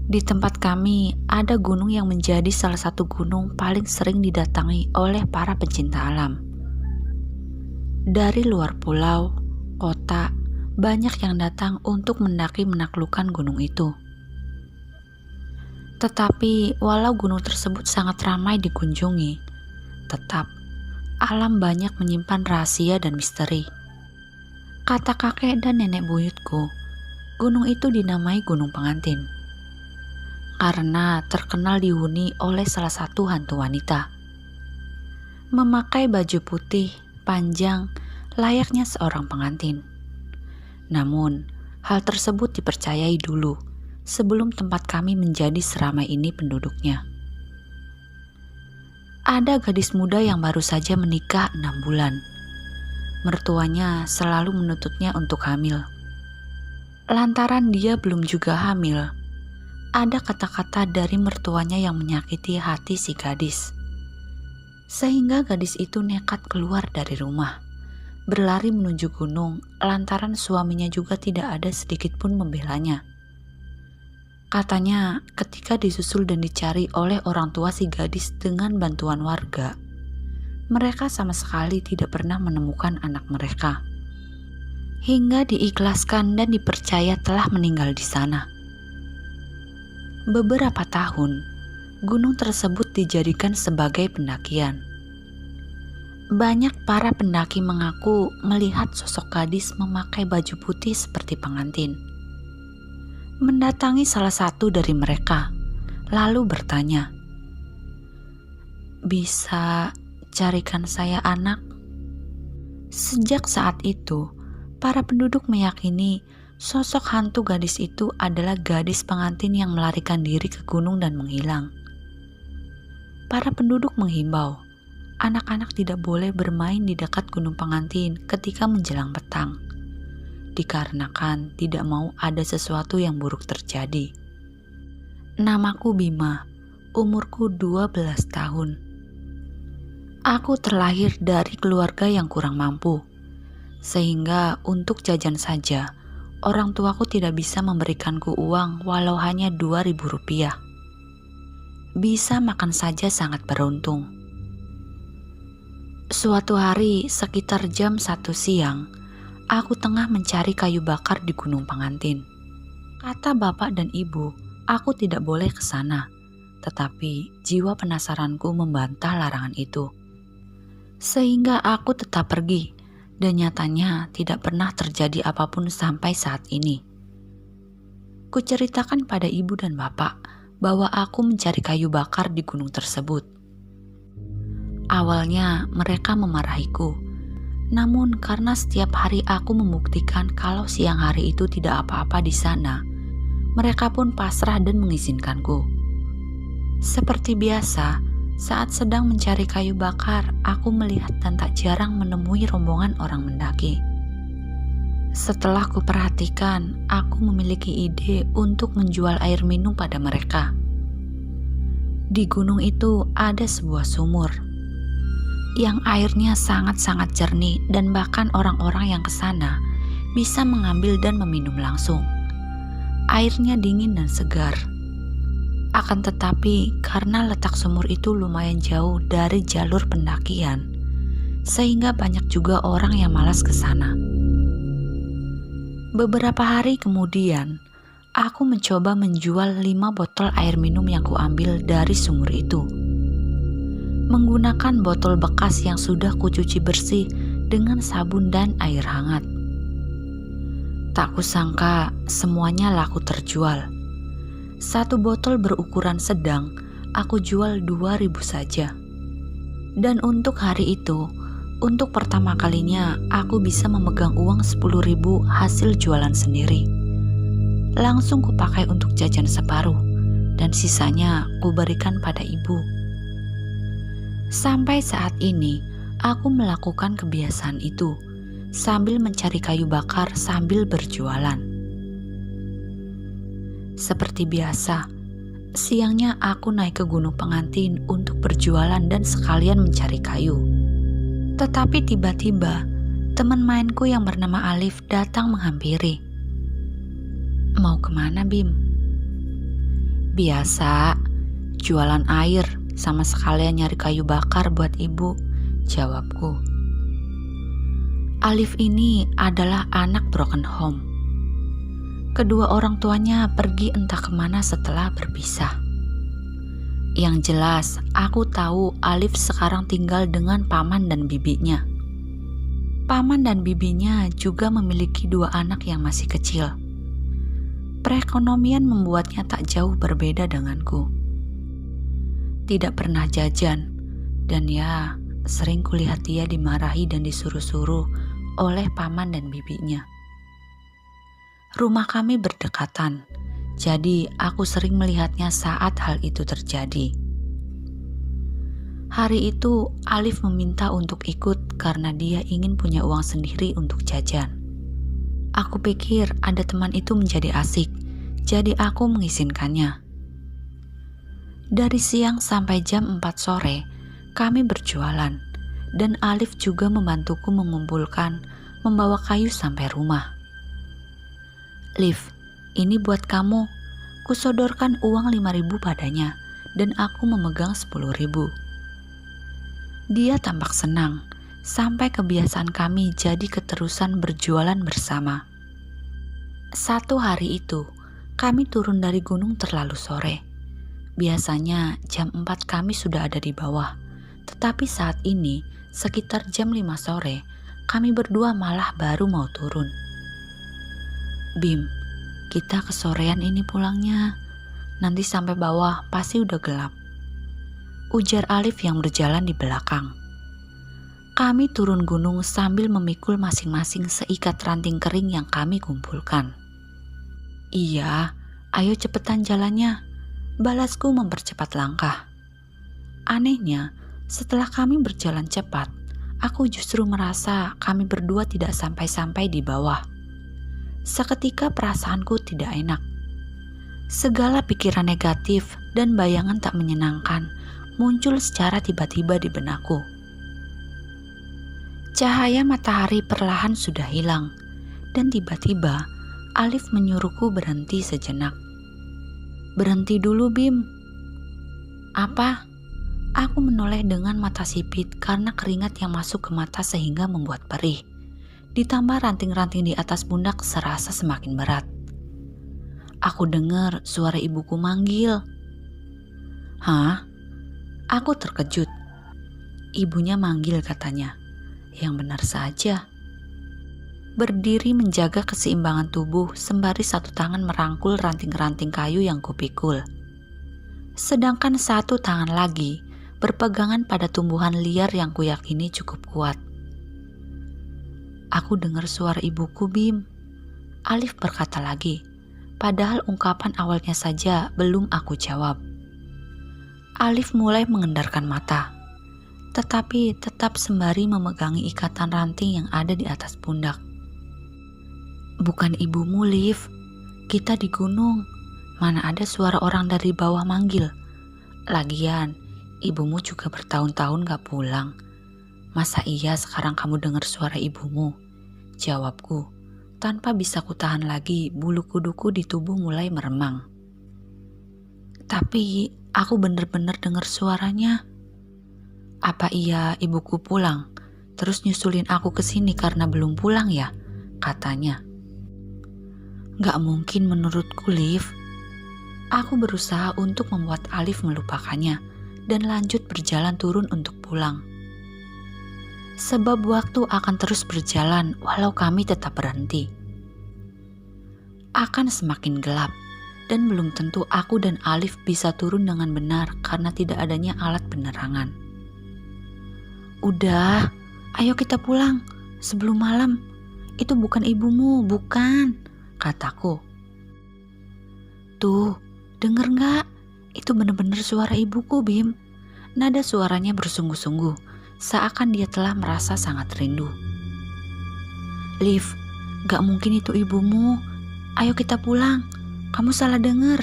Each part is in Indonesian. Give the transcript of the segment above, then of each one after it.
Di tempat kami ada gunung yang menjadi salah satu gunung paling sering didatangi oleh para pecinta alam. Dari luar pulau, kota, banyak yang datang untuk mendaki menaklukkan gunung itu. Tetapi walau gunung tersebut sangat ramai dikunjungi, tetap alam banyak menyimpan rahasia dan misteri. Kata kakek dan nenek buyutku, gunung itu dinamai Gunung Pengantin karena terkenal dihuni oleh salah satu hantu wanita. Memakai baju putih, panjang, layaknya seorang pengantin. Namun, hal tersebut dipercayai dulu sebelum tempat kami menjadi seramai ini penduduknya. Ada gadis muda yang baru saja menikah 6 bulan. Mertuanya selalu menuntutnya untuk hamil. Lantaran dia belum juga hamil, ada kata-kata dari mertuanya yang menyakiti hati si gadis. Sehingga gadis itu nekat keluar dari rumah, berlari menuju gunung lantaran suaminya juga tidak ada sedikit pun membelanya. Katanya ketika disusul dan dicari oleh orang tua si gadis dengan bantuan warga, mereka sama sekali tidak pernah menemukan anak mereka. Hingga diikhlaskan dan dipercaya telah meninggal di sana. Beberapa tahun, gunung tersebut dijadikan sebagai pendakian. Banyak para pendaki mengaku melihat sosok gadis memakai baju putih seperti pengantin. Mendatangi salah satu dari mereka, lalu bertanya, "Bisa carikan saya anak?" Sejak saat itu, para penduduk meyakini sosok hantu gadis itu adalah gadis pengantin yang melarikan diri ke gunung dan menghilang. Para penduduk menghimbau, anak-anak tidak boleh bermain di dekat Gunung Pengantin ketika menjelang petang, dikarenakan tidak mau ada sesuatu yang buruk terjadi. Namaku Bima, umurku 12 tahun. Aku terlahir dari keluarga yang kurang mampu, sehingga untuk jajan saja, orang tuaku tidak bisa memberikanku uang walau hanya 2.000 rupiah. Bisa makan saja sangat beruntung. Suatu hari sekitar jam 1 siang, aku tengah mencari kayu bakar di Gunung Pengantin. Kata bapak dan ibu, aku tidak boleh ke sana. Tetapi jiwa penasaranku membantah larangan itu. Sehingga aku tetap pergi. Dan nyatanya tidak pernah terjadi apapun sampai saat ini. Kuceritakan pada ibu dan bapak bahwa aku mencari kayu bakar di gunung tersebut. Awalnya mereka memarahiku, namun karena setiap hari aku membuktikan kalau siang hari itu tidak apa-apa di sana, mereka pun pasrah dan mengizinkanku. Seperti biasa, saat sedang mencari kayu bakar, aku melihat dan tak jarang menemui rombongan orang mendaki. Setelah kuperhatikan, aku memiliki ide untuk menjual air minum pada mereka. Di gunung itu ada sebuah sumur, yang airnya sangat-sangat jernih dan bahkan orang-orang yang ke sana bisa mengambil dan meminum langsung. Airnya dingin dan segar. Akan tetapi karena letak sumur itu lumayan jauh dari jalur pendakian, sehingga banyak juga orang yang malas ke sana. Beberapa hari kemudian, aku mencoba menjual 5 botol air minum yang kuambil dari sumur itu. Menggunakan botol bekas yang sudah kucuci bersih dengan sabun dan air hangat. Tak kusangka semuanya laku terjual. 1 botol berukuran sedang, aku jual 2.000 saja. Dan untuk hari itu, untuk pertama kalinya aku bisa memegang uang 10.000 hasil jualan sendiri. Langsung kupakai untuk jajan separuh, dan sisanya kuberikan pada ibu. Sampai saat ini, aku melakukan kebiasaan itu, sambil mencari kayu bakar sambil berjualan. Seperti biasa, siangnya aku naik ke Gunung Pengantin untuk berjualan dan sekalian mencari kayu. Tetapi tiba-tiba, teman mainku yang bernama Alif datang menghampiri. "Mau kemana, Bim?" Biasa, jualan air sama sekalian nyari kayu bakar buat ibu, jawabku. Alif ini adalah anak broken home. Kedua orang tuanya pergi entah kemana setelah berpisah. Yang jelas, aku tahu Alif sekarang tinggal dengan paman dan bibinya. Paman dan bibinya juga memiliki 2 anak yang masih kecil. Perekonomian membuatnya tak jauh berbeda denganku. Tidak pernah jajan, dan ya sering kulihat dia dimarahi dan disuruh-suruh oleh paman dan bibinya. Rumah kami berdekatan, jadi aku sering melihatnya saat hal itu terjadi. Hari itu Alif meminta untuk ikut karena dia ingin punya uang sendiri untuk jajan. Aku pikir ada teman itu menjadi asik, jadi aku mengizinkannya. Dari siang sampai jam 4 sore, kami berjualan, dan Alif juga membantuku mengumpulkan, membawa kayu sampai rumah. Liv, ini buat kamu. Kusodorkan uang 5.000 padanya, dan aku memegang 10.000. Dia tampak senang, sampai kebiasaan kami jadi keterusan berjualan bersama. Satu hari itu, kami turun dari gunung terlalu sore. Biasanya jam 4 kami sudah ada di bawah, tetapi saat ini sekitar jam 5 sore, kami berdua malah baru mau turun. Bim, kita kesorean ini pulangnya. Nanti sampai bawah pasti udah gelap, ujar Alif yang berjalan di belakang. Kami turun gunung sambil memikul masing-masing seikat ranting kering yang kami kumpulkan. Iya, ayo cepetan jalannya, balasku mempercepat langkah. Anehnya, setelah kami berjalan cepat, aku justru merasa kami berdua tidak sampai-sampai di bawah. Seketika perasaanku tidak enak. Segala pikiran negatif dan bayangan tak menyenangkan muncul secara tiba-tiba di benakku. Cahaya matahari perlahan sudah hilang, dan tiba-tiba Alif menyuruhku berhenti sejenak. Berhenti dulu, Bim. Apa? Aku menoleh dengan mata sipit karena keringat yang masuk ke mata sehingga membuat perih. Ditambah ranting-ranting di atas pundak serasa semakin berat. Aku dengar suara ibuku manggil. Hah? Aku terkejut. Ibunya manggil katanya. Yang benar saja. Berdiri menjaga keseimbangan tubuh sembari satu tangan merangkul ranting-ranting kayu yang kupikul. Sedangkan satu tangan lagi berpegangan pada tumbuhan liar yang kuyakini cukup kuat. Aku dengar suara ibuku, Bim. Alif berkata lagi, padahal ungkapan awalnya saja belum aku jawab. Alif mulai mengendarkan mata, tetapi tetap sembari memegangi ikatan ranting yang ada di atas pundak. Bukan ibumu, Liv. Kita di gunung. Mana ada suara orang dari bawah manggil. Lagian, ibumu juga bertahun-tahun gak pulang. Masa iya sekarang kamu dengar suara ibumu? Jawabku, tanpa bisa kutahan lagi bulu kuduku di tubuh mulai meremang. Tapi aku bener-bener dengar suaranya. Apa iya ibuku pulang, terus nyusulin aku ke sini karena belum pulang ya? Katanya. Gak mungkin menurutku, Liv. Aku berusaha untuk membuat Alif melupakannya dan lanjut berjalan turun untuk pulang. Sebab waktu akan terus berjalan walau kami tetap berhenti. Akan semakin gelap dan belum tentu aku dan Alif bisa turun dengan benar karena tidak adanya alat penerangan. Udah, ayo kita pulang sebelum malam. Itu bukan ibumu, bukan, kataku. Tuh, denger gak? Itu bener-bener suara ibuku, Bim. Nada suaranya bersungguh-sungguh, seakan dia telah merasa sangat rindu. Liv, gak mungkin itu ibumu. Ayo kita pulang, kamu salah denger.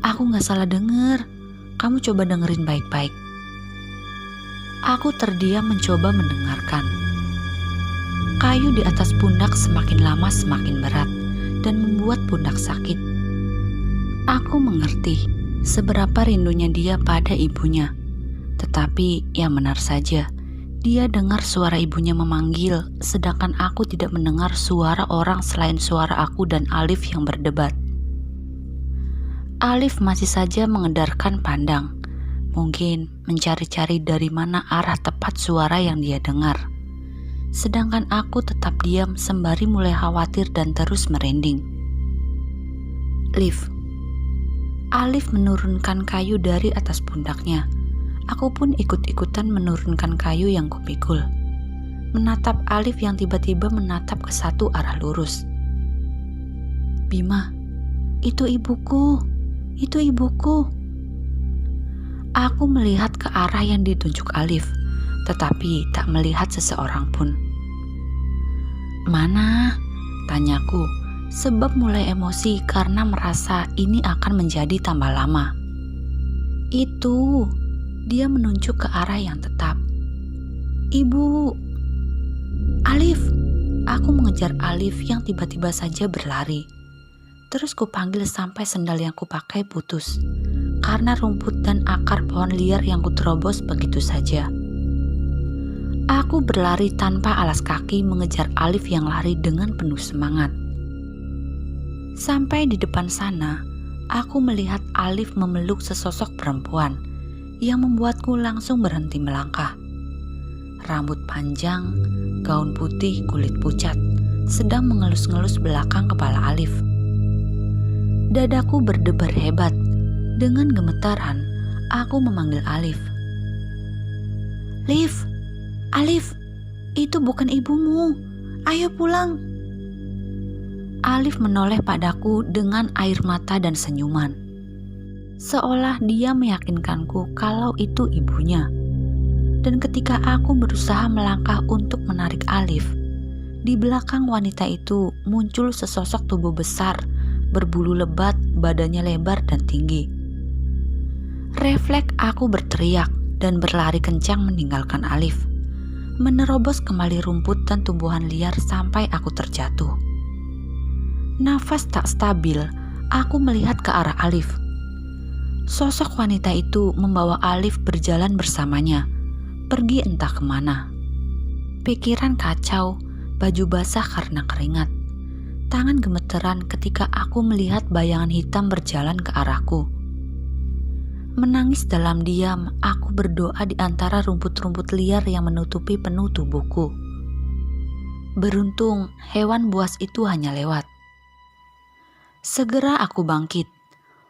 Aku gak salah denger, kamu coba dengerin baik-baik. Aku terdiam mencoba mendengarkan. Kayu di atas pundak semakin lama semakin berat dan membuat pundak sakit. Aku mengerti seberapa rindunya dia pada ibunya. Tetapi yang benar saja, dia dengar suara ibunya memanggil, sedangkan aku tidak mendengar suara orang selain suara aku dan Alif yang berdebat. Alif masih saja mengedarkan pandang, mungkin mencari-cari dari mana arah tepat suara yang dia dengar. Sedangkan aku tetap diam sembari mulai khawatir dan terus merinding. Liv. Alif menurunkan kayu dari atas pundaknya. Aku pun ikut-ikutan menurunkan kayu yang kupikul. Menatap Alif yang tiba-tiba menatap ke satu arah lurus. Bima, itu ibuku. Itu ibuku. Aku melihat ke arah yang ditunjuk Alif, tetapi tak melihat seseorang pun. Mana? Tanyaku, sebab mulai emosi karena merasa ini akan menjadi tambah lama. Itu. Dia menunjuk ke arah yang tetap. Ibu. Alif. Aku mengejar Alif yang tiba-tiba saja berlari. Terus kupanggil sampai sendal yang kupakai putus, karena rumput dan akar pohon liar yang kuterobos begitu saja. Aku berlari tanpa alas kaki mengejar Alif yang lari dengan penuh semangat. Sampai di depan sana, aku melihat Alif memeluk sesosok perempuan yang membuatku langsung berhenti melangkah. Rambut panjang, gaun putih kulit pucat, sedang mengelus-ngelus belakang kepala Alif. Dadaku berdebar hebat. Dengan gemetaran, aku memanggil Alif. Liv, Alif, itu bukan ibumu. Ayo pulang. Alif menoleh padaku dengan air mata dan senyuman. Seolah dia meyakinkanku kalau itu ibunya. Dan ketika aku berusaha melangkah untuk menarik Alif, di belakang wanita itu muncul sesosok tubuh besar, berbulu lebat, badannya lebar dan tinggi. Refleks aku berteriak dan berlari kencang meninggalkan Alif, menerobos kembali rumput dan tumbuhan liar sampai aku terjatuh. Nafas tak stabil, aku melihat ke arah Alif. Sosok wanita itu membawa Alif berjalan bersamanya, pergi entah kemana. Pikiran kacau, baju basah karena keringat. Tangan gemeteran ketika aku melihat bayangan hitam berjalan ke arahku. Menangis dalam diam, aku berdoa di antara rumput-rumput liar yang menutupi penuh tubuhku. Beruntung, hewan buas itu hanya lewat. Segera aku bangkit.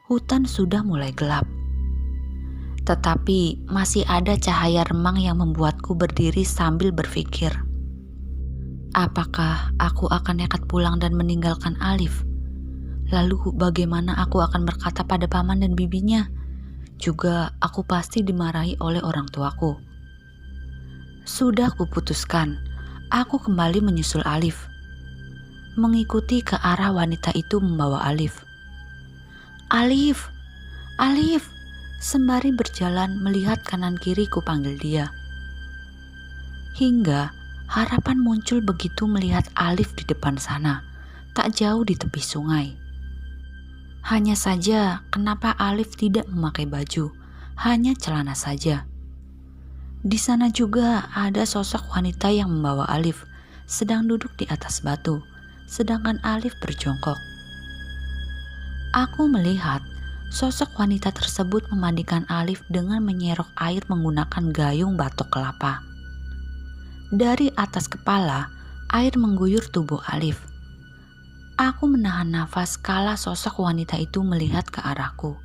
Hutan sudah mulai gelap. Tetapi masih ada cahaya remang yang membuatku berdiri sambil berpikir. Apakah aku akan nekat pulang dan meninggalkan Alif? Lalu bagaimana aku akan berkata pada paman dan bibinya? Juga aku pasti dimarahi oleh orang tuaku. Sudah kuputuskan, aku kembali menyusul Alif. Mengikuti ke arah wanita itu membawa Alif. Alif, Alif, sembari berjalan melihat kanan kiri kupanggil dia. Hingga harapan muncul begitu melihat Alif di depan sana, tak jauh di tepi sungai. Hanya saja kenapa Alif tidak memakai baju, hanya celana saja. Di sana juga ada sosok wanita yang membawa Alif, sedang duduk di atas batu, sedangkan Alif berjongkok. Aku melihat sosok wanita tersebut memandikan Alif dengan menyerok air menggunakan gayung batok kelapa. Dari atas kepala, air mengguyur tubuh Alif. Aku menahan nafas kala sosok wanita itu melihat ke arahku.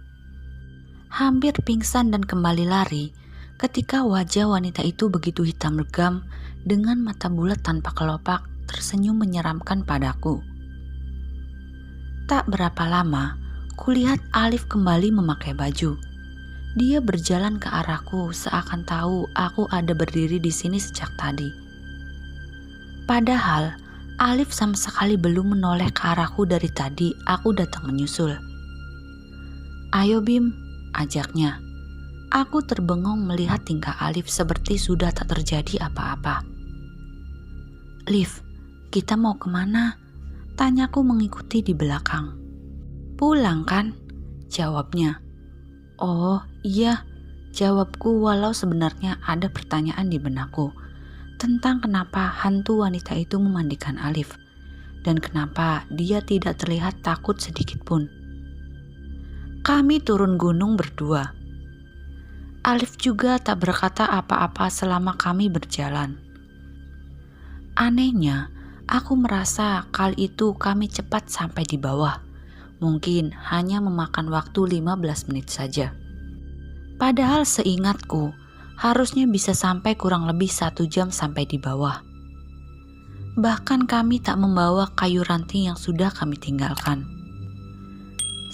Hampir pingsan dan kembali lari ketika wajah wanita itu begitu hitam legam dengan mata bulat tanpa kelopak tersenyum menyeramkan padaku. Tak berapa lama, kulihat Alif kembali memakai baju. Dia berjalan ke arahku seakan tahu aku ada berdiri di sini sejak tadi. Padahal Alif sama sekali belum menoleh ke arahku dari tadi aku datang menyusul. Ayo Bim, ajaknya. Aku terbengong melihat tingkah Alif seperti sudah tak terjadi apa-apa. Liv, kita mau kemana? Tanyaku mengikuti di belakang. Pulang kan? jawabnya. Oh iya, jawabku walau sebenarnya ada pertanyaan di benakku tentang kenapa hantu wanita itu memandikan Alif dan kenapa dia tidak terlihat takut sedikit pun. Kami turun gunung berdua. Alif juga tak berkata apa-apa selama kami berjalan. Anehnya, aku merasa kali itu kami cepat sampai di bawah. Mungkin hanya memakan waktu 15 menit saja. Padahal seingatku, harusnya bisa sampai kurang lebih 1 jam sampai di bawah. Bahkan kami tak membawa kayu ranting yang sudah kami tinggalkan.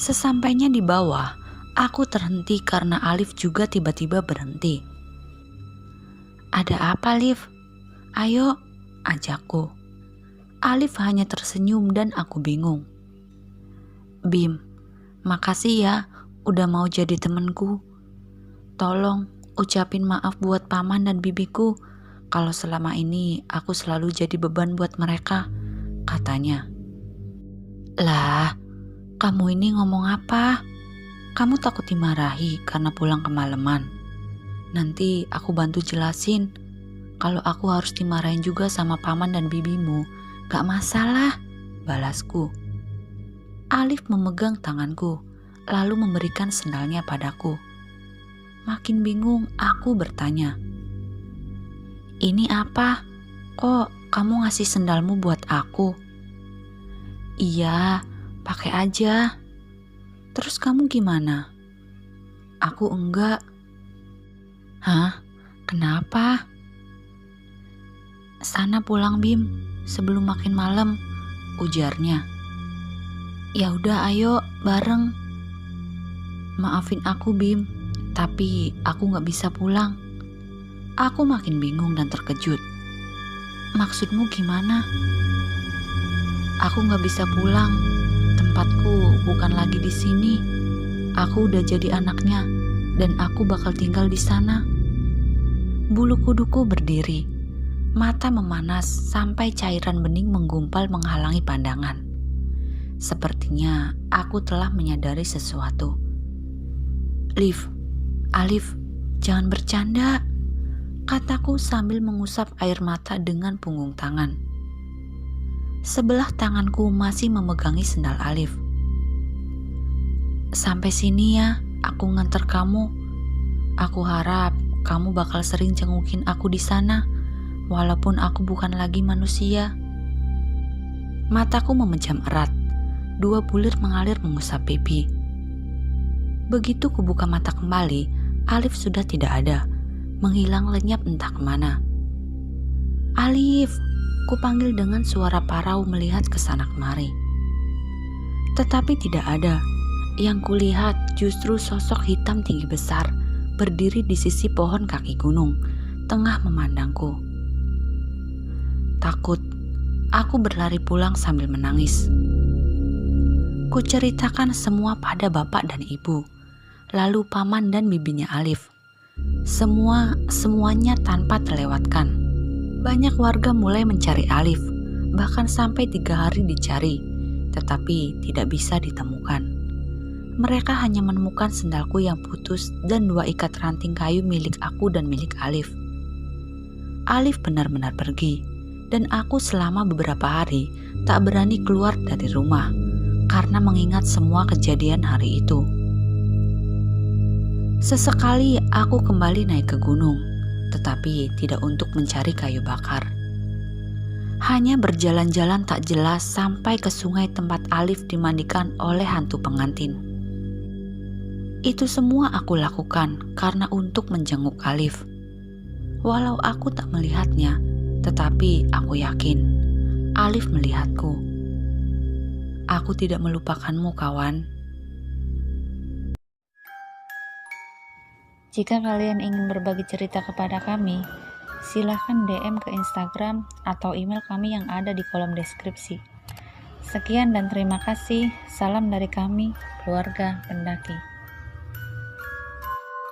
Sesampainya di bawah, aku terhenti karena Alif juga tiba-tiba berhenti. Ada apa, Alif? Ayo, ajakku. Alif hanya tersenyum dan aku bingung. Bim, makasih ya udah mau jadi temenku. Tolong ucapin maaf buat paman dan bibiku kalau selama ini aku selalu jadi beban buat mereka, katanya. Lah, kamu ini ngomong apa? Kamu takut dimarahi karena pulang kemalaman? Nanti aku bantu jelasin. Kalau aku harus dimarahin juga sama paman dan bibimu, gak masalah, balasku. Alif memegang tanganku, lalu memberikan sendalnya padaku. Makin bingung, aku bertanya. Ini apa? Kok kamu ngasih sendalmu buat aku? Iya, pakai aja. Terus kamu gimana? Aku enggak. Hah? Kenapa? Sana pulang, Bim, sebelum makin malam, ujarnya. Ya udah, ayo bareng. Maafin aku, Bim, tapi aku gak bisa pulang. Aku makin bingung dan terkejut. Maksudmu gimana? Aku gak bisa pulang. Tempatku bukan lagi di sini. Aku udah jadi anaknya dan aku bakal tinggal di sana. Bulu kuduku berdiri. Mata memanas sampai cairan bening menggumpal menghalangi pandangan. Sepertinya aku telah menyadari sesuatu. Alif, jangan bercanda, kataku sambil mengusap air mata dengan punggung tangan. Sebelah tanganku masih memegangi sendal Alif. Sampai sini ya, aku nganter kamu. Aku harap kamu bakal sering jengukin aku di sana, walaupun aku bukan lagi manusia. Mataku memejam erat. 2 bulir mengalir mengusap pipi. Begitu kubuka mata kembali, Alif sudah tidak ada, menghilang lenyap entah kemana. Alif, kupanggil dengan suara parau melihat ke sana kemari. Tetapi tidak ada. Yang kulihat justru sosok hitam tinggi besar, berdiri di sisi pohon kaki gunung, tengah memandangku. Takut, aku berlari pulang sambil menangis. Kuceritakan semua pada bapak dan ibu, lalu paman dan bibinya Alif. Semuanya tanpa terlewatkan. Banyak warga mulai mencari Alif, bahkan sampai 3 hari dicari, tetapi tidak bisa ditemukan. Mereka hanya menemukan sendalku yang putus dan 2 ikat ranting kayu milik aku dan milik Alif. Alif benar-benar pergi, dan aku selama beberapa hari tak berani keluar dari rumah karena mengingat semua kejadian hari itu. Sesekali aku kembali naik ke gunung, tetapi tidak untuk mencari kayu bakar. Hanya berjalan-jalan tak jelas sampai ke sungai tempat Alif dimandikan oleh hantu pengantin. Itu semua aku lakukan karena untuk menjenguk Alif. Walau aku tak melihatnya, tetapi aku yakin Alif melihatku. Aku tidak melupakanmu, kawan. Jika kalian ingin berbagi cerita kepada kami, silahkan DM ke Instagram atau email kami yang ada di kolom deskripsi. Sekian dan terima kasih. Salam dari kami, keluarga pendaki.